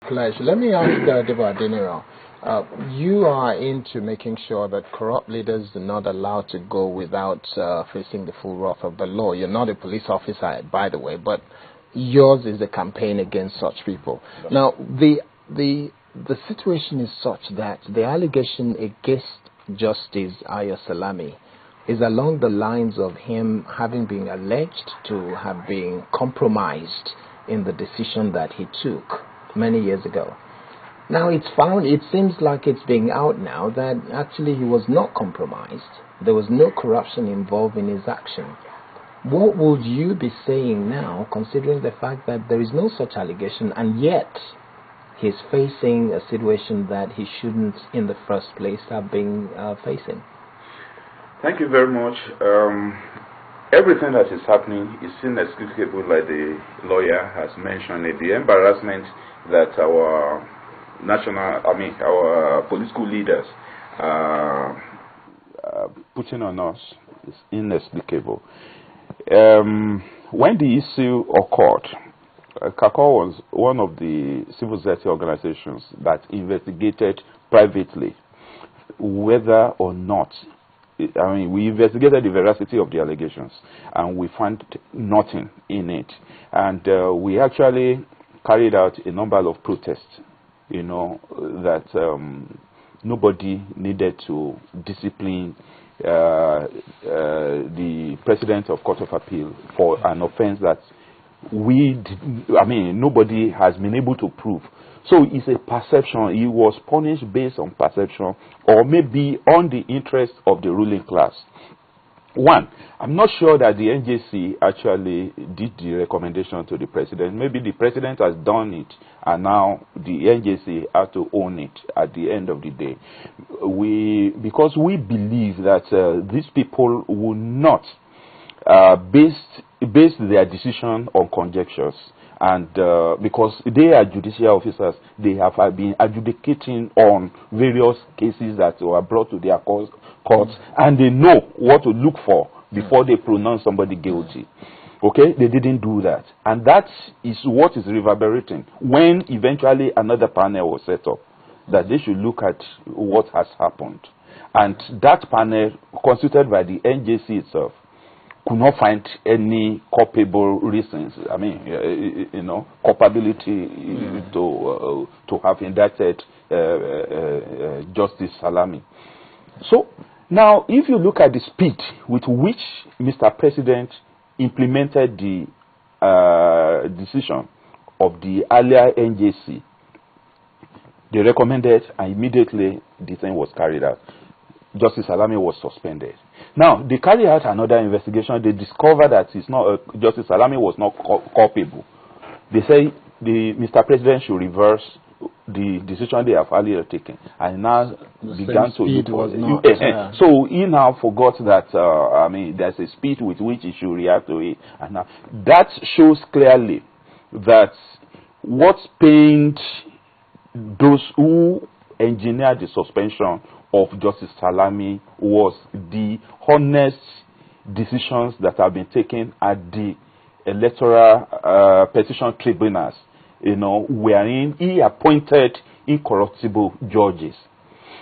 Pleasure. Let me ask Debo, you are into making sure that corrupt leaders are not allowed to go without facing the full wrath of the law. You're not a police officer, by the way, but yours is a campaign against such people. Now, the situation is such that the allegation against Justice Salami is along the lines of him having been alleged to have been compromised in the decision that he took many years ago. Now it seems like it's being out now that actually he was not compromised. There was no corruption involved in his action. What would you be saying now, considering the fact that there is no such allegation and yet he's facing a situation that he shouldn't in the first place have been facing? Thank you very much. Everything that is happening is inexplicable, like the lawyer has mentioned. The embarrassment that our our political leaders are putting on us is inexplicable. When the issue occurred, CACO was one of the civil society organizations that investigated privately whether or not, we investigated the veracity of the allegations, and we found nothing in it. And we actually carried out a number of protests, that nobody needed to discipline the president of Court of Appeal for an offense that nobody has been able to prove. So it's a perception. He was punished based on perception, or maybe on the interest of the ruling class. One, I'm not sure that the NJC actually did the recommendation to the president. Maybe the president has done it, and now the NJC has to own it at the end of the day. Because we believe that these people will not base their decision on conjectures. And because they are judicial officers, they have been adjudicating on various cases that were brought to their courts, and they know what to look for before they pronounce somebody guilty. Okay, they didn't do that, and that is what is reverberating when eventually another panel was set up that they should look at what has happened, and that panel, constituted by the NJC itself, could not find any culpable reasons. Culpability to have indicted Justice Salami. So now, if you look at the speed with which Mr. President implemented the decision of the earlier NJC, they recommended, and immediately the thing was carried out. Justice Salami was suspended. Now, they carried out another investigation. They discovered that Justice Salami was not culpable. They say Mr. President should reverse the decision they have earlier taken, and now began to look for it. So he now forgot that there's a speed with which he should react to it, and now that shows clearly that what pained those who engineered the suspension of Justice Salami was the honest decisions that have been taken at the electoral petition tribunals, wherein he appointed incorruptible judges.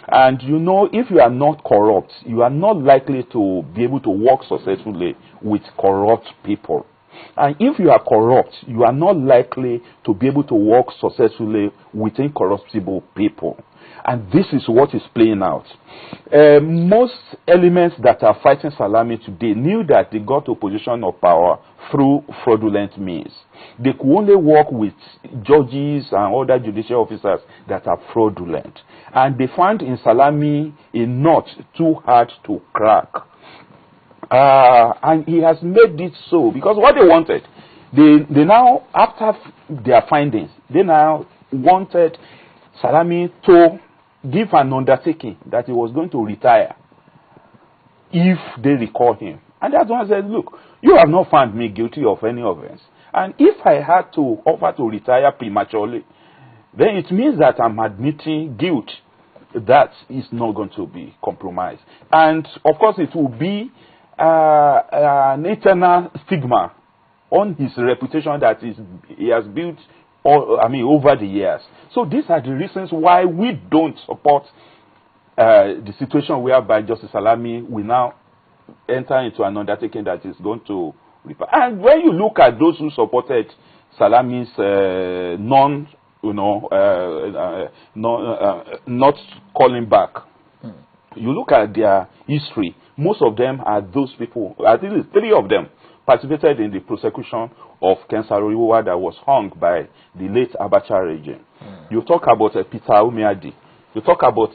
And if you are not corrupt, you are not likely to be able to work successfully with corrupt people. And if you are corrupt, you are not likely to be able to work successfully with incorruptible people. And this is what is playing out. Most elements that are fighting Salami today knew that they got to a position of power through fraudulent means. They could only work with judges and other judicial officers that are fraudulent. And they found in Salami a nut too hard to crack. And he has made it so, because what they wanted, they now, after their findings, they now wanted Salami to give an undertaking that he was going to retire if they recall him. And that's when I said, look, you have not found me guilty of any offense. And if I had to offer to retire prematurely, then it means that I'm admitting guilt that is not going to be compromised. And of course, it will be an eternal stigma on his reputation that he has built over the years. So these are the reasons why we don't support the situation whereby Justice Salami will now enter into an undertaking that is going to repair. And when you look at those who supported Salami's not calling back, you look at their history, most of them are those people, at least 3 of them participated in the prosecution of Ken Saro-Wiwa that was hung by the late Abacha regime. You talk about Peter Umeadi. You talk about